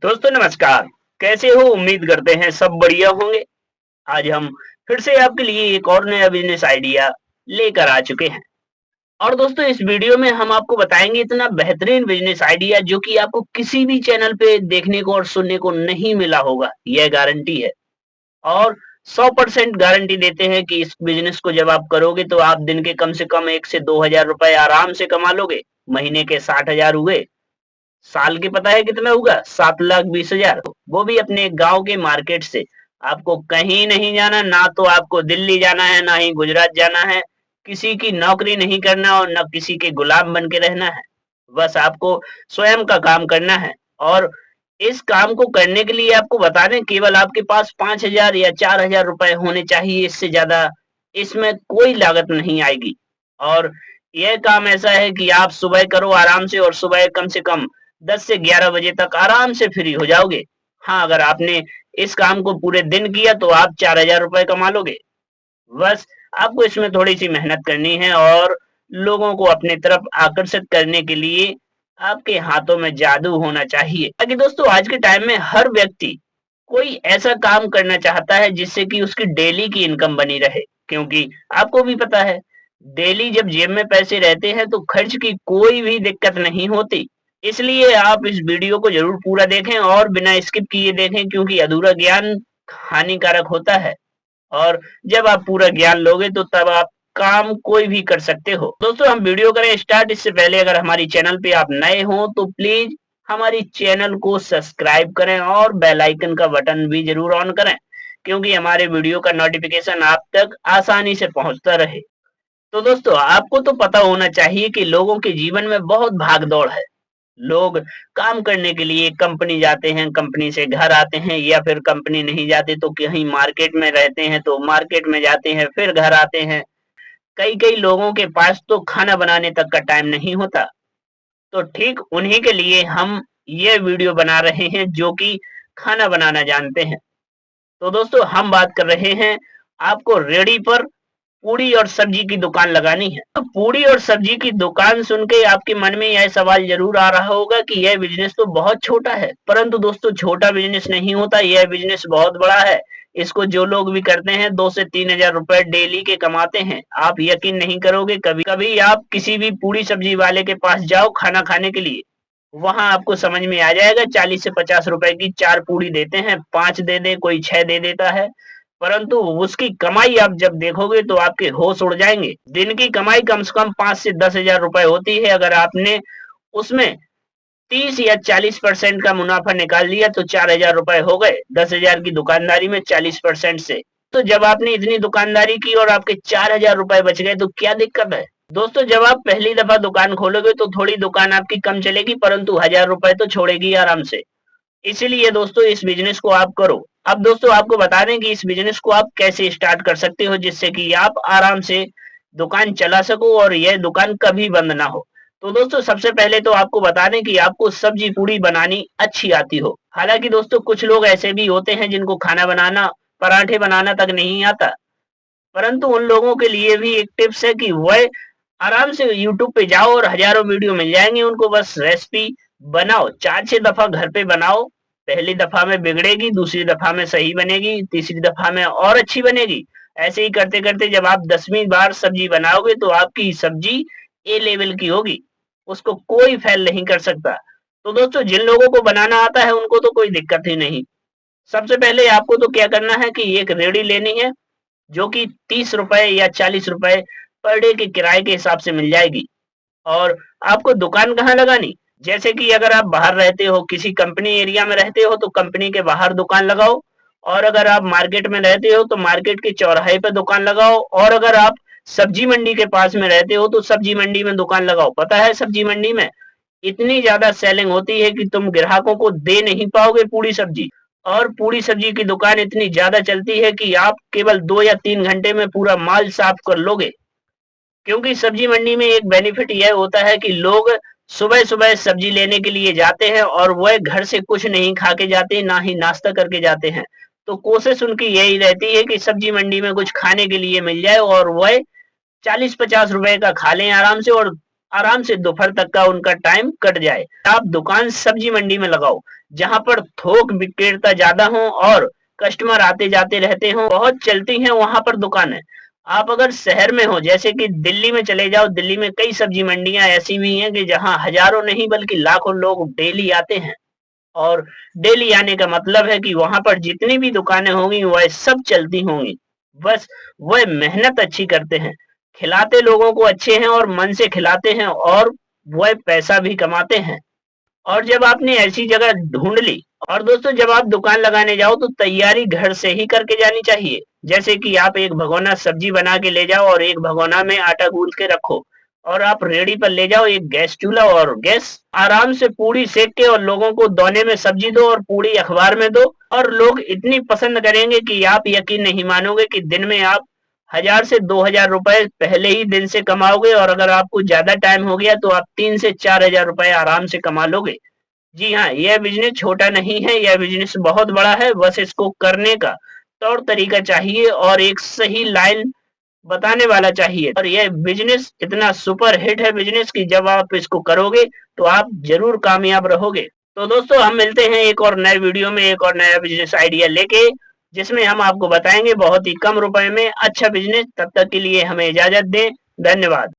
दोस्तों नमस्कार। कैसे हो? उम्मीद करते हैं सब बढ़िया होंगे। आज हम फिर से आपके लिए एक और नया बिजनेस आइडिया लेकर आ चुके हैं। और दोस्तों इस वीडियो में हम आपको बताएंगे इतना बेहतरीन बिजनेस आइडिया जो कि आपको किसी भी चैनल पे देखने को और सुनने को नहीं मिला होगा, यह गारंटी है। और 100% गारंटी देते हैं कि इस बिजनेस को जब आप करोगे तो आप दिन के कम से कम 1 से 2 हजार रुपए आराम से कमा लोगे। महीने के 60 हजार हुए, साल के पता है कितना होगा? 7,20,000। वो भी अपने गांव के मार्केट से। आपको कहीं नहीं जाना, ना तो आपको दिल्ली जाना है, ना ही गुजरात जाना है। किसी की नौकरी नहीं करना और ना किसी के गुलाम बन के रहना है। बस आपको स्वयं का काम करना है। और इस काम को करने के लिए आपको बता दें, केवल आपके पास 5,000 या 4,000 रुपए होने चाहिए। इससे ज्यादा इसमें कोई लागत नहीं आएगी। और यह काम ऐसा है कि आप सुबह करो आराम से, और सुबह कम से कम 10 से 11 बजे तक आराम से फ्री हो जाओगे। हाँ, अगर आपने इस काम को पूरे दिन किया तो आप 4,000 रुपए कमा लोगे। बस आपको इसमें थोड़ी-सी मेहनत करनी है, और लोगों को अपनी तरफ आकर्षित करने के लिए आपके हाथों में जादू होना चाहिए। ताकि दोस्तों आज के टाइम में हर व्यक्ति कोई ऐसा काम करना चाहता है जिससे कि उसकी डेली की इनकम बनी रहे। क्योंकि आपको भी पता है, डेली जब जेब में पैसे रहते हैं तो खर्च की कोई भी दिक्कत नहीं होती। इसलिए आप इस वीडियो को ज़रूर पूरा देखें और बिना स्किप किए देखें, क्योंकि अधूरा ज्ञान हानिकारक होता है। और जब आप पूरा ज्ञान लोगे तो तब आप काम कोई भी कर सकते हो। दोस्तों हम वीडियो करें स्टार्ट, इससे पहले अगर हमारी चैनल पे आप नए हो तो प्लीज हमारी चैनल को सब्सक्राइब करें और बेल आइकन का बटन भी जरूर ऑन करें, क्योंकि हमारे वीडियो का नोटिफिकेशन आप तक आसानी से पहुंचता रहे। तो दोस्तों आपको तो पता होना चाहिए कि लोगों के जीवन में बहुत भाग दौड़ है। लोग काम करने के लिए कंपनी जाते हैं, कंपनी से घर आते हैं, या फिर कंपनी नहीं जाते तो कहीं मार्केट में रहते हैं तो मार्केट में जाते हैं, फिर घर आते हैं। कई कई लोगों के पास तो खाना बनाने तक का टाइम नहीं होता। तो ठीक उन्हीं के लिए हम ये वीडियो बना रहे हैं जो कि खाना बनाना जानते हैं। तो दोस्तों हम बात कर रहे हैं, आपको रेडी पर पूड़ी और सब्जी की दुकान लगानी है। तो पूड़ी और सब्जी की दुकान सुन के आपके मन में यह सवाल जरूर आ रहा होगा कि यह बिजनेस तो बहुत छोटा है। परंतु दोस्तों छोटा बिजनेस नहीं होता, यह बिजनेस बहुत बड़ा है। इसको जो लोग भी करते हैं 2 से 3 हजार रुपए डेली के कमाते हैं। आप यकीन नहीं करोगे, कभी कभी आप किसी भी पूड़ी सब्जी वाले के पास जाओ खाना खाने के लिए, वहां आपको समझ में आ जाएगा 40 से 50 रुपए की 4 पूड़ी देते हैं, 5 दे दे, कोई 6 दे देता है। परंतु उसकी कमाई आप जब देखोगे तो आपके होश उड़ जाएंगे। दिन की कमाई कम से कम 5 से 10 हजार रुपए होती है। अगर आपने उसमें 30 या 40% का मुनाफा निकाल लिया तो 4,000 रुपए हो गए। 10,000 की दुकानदारी में 40% से। तो जब आपने इतनी दुकानदारी की और आपके 4,000 रुपए बच गए तो क्या दिक्कत है? दोस्तों जब आप पहली दफा दुकान खोलोगे तो थोड़ी दुकान आपकी कम चलेगी, परंतु 1,000 रुपए तो छोड़ेगी आराम से। इसीलिए दोस्तों इस बिजनेस को आप करो। अब दोस्तों आपको बता दें कि इस बिजनेस को आप कैसे स्टार्ट कर सकते हो जिससे कि आप आराम से दुकान चला सको और यह दुकान कभी बंद ना हो। तो दोस्तों सबसे पहले तो आपको बता दें कि आपको सब्जी पूड़ी बनानी अच्छी आती हो। हालांकि दोस्तों कुछ लोग ऐसे भी होते हैं जिनको खाना बनाना, पराठे बनाना तक नहीं आता। परंतु उन लोगों के लिए भी एक टिप्स है कि वह आराम से यूट्यूब पे जाओ और हजारों वीडियो मिल जाएंगे उनको, बस रेसिपी बनाओ, 4 6 दफा घर पे बनाओ। पहली दफा में बिगड़ेगी, दूसरी दफा में सही बनेगी, तीसरी दफा में और अच्छी बनेगी। ऐसे ही करते करते जब आप 10वीं बार सब्जी बनाओगे तो आपकी सब्जी ए लेवल की होगी, उसको कोई फेल नहीं कर सकता। तो दोस्तों जिन लोगों को बनाना आता है उनको तो कोई दिक्कत ही नहीं। सबसे पहले आपको तो क्या करना है कि एक रेडी लेनी है जो कि 30 रुपए या 40 रुपए पर डे के किराए के हिसाब से मिल जाएगी। और आपको दुकान कहाँ लगानी? जैसे कि अगर आप बाहर रहते हो, किसी कंपनी एरिया में रहते हो तो कंपनी के बाहर दुकान लगाओ। और अगर आप मार्केट में रहते हो तो मार्केट के चौराहे पे दुकान लगाओ। और अगर आप सब्जी मंडी के पास में रहते हो तो सब्जी मंडी में दुकान लगाओ। पता है सब्जी मंडी में इतनी ज्यादा सेलिंग होती है कि तुम ग्राहकों को दे नहीं पाओगे पूरी सब्जी। और पूरी सब्जी की दुकान इतनी ज्यादा चलती है कि आप केवल 2 या 3 घंटे में पूरा माल साफ कर लोगे। क्योंकि सब्जी मंडी में एक बेनिफिट यह होता है कि लोग सुबह सुबह सब्जी लेने के लिए जाते हैं और वह घर से कुछ नहीं खा के जाते, ना ही नाश्ता करके जाते हैं। तो कोशिश उनकी यही रहती है कि सब्जी मंडी में कुछ खाने के लिए मिल जाए और वह 40 50 रुपए का खा लें आराम से, और आराम से दोपहर तक का उनका टाइम कट जाए। आप दुकान सब्जी मंडी में लगाओ, जहाँ पर थोक विक्रेता ज़्यादा हों और कस्टमर आते-जाते रहते हों, बहुत चलती हैं वहाँ पर दुकानें। आप अगर शहर में हो, जैसे कि दिल्ली में चले जाओ, दिल्ली में कई सब्जी मंडियाँ ऐसी भी हैं कि जहाँ हज़ारों नहीं बल्कि लाखों लोग डेली आते हैं। और डेली आने का मतलब है कि वहाँ पर जितनी भी दुकानें होंगी वह सब चलती होंगी। बस वह मेहनत अच्छी करते हैं, खिलाते लोगों को अच्छे हैं और मन से खिलाते हैं और वह पैसा भी कमाते हैं। और जब आपने ऐसी जगह ढूँढ ली और दोस्तों जब आप दुकान लगाने जाओ तो तैयारी घर से ही करके जानी चाहिए। जैसे कि आप एक भगोना सब्जी बना के ले जाओ और एक भगोना में आटा गूँथ के रखो और आप रेडी पर ले जाओ एक गैस चूल्हा और गैस आराम से पूड़ी सेक के और लोगों को दोने में सब्जी दो और पूड़ी अखबार में दो और लोग इतनी पसंद करेंगे कि आप यकीन नहीं मानोगे कि दिन में आप 1000 से 2000 रुपए पहले ही दिन से कमाओगे और अगर आपको ज़्यादा टाइम हो गया तो आप 3 से 4000 रुपए आराम से कमा लोगे। जी हाँ, यह बिज़नेस छोटा नहीं है, यह बिज़नेस बहुत बड़ा है, बस इसको करने का तौर तरीका चाहिए और एक सही लाइन बताने वाला चाहिए और यह बिज़नेस इतना सुपर हिट है बिज़नेस कि जब आप इसको करोगे, तो आप ज़रूर कामयाब रहोगे। तो दोस्तों हम मिलते हैं एक और नए वीडियो में एक और नया बिज़नेस आइडिया लेके, जिसमें हम आपको बताएँगे बहुत ही कम रुपए में अच्छा बिज़नेस। तब तक के लिए हमें इजाज़त दें। धन्यवाद।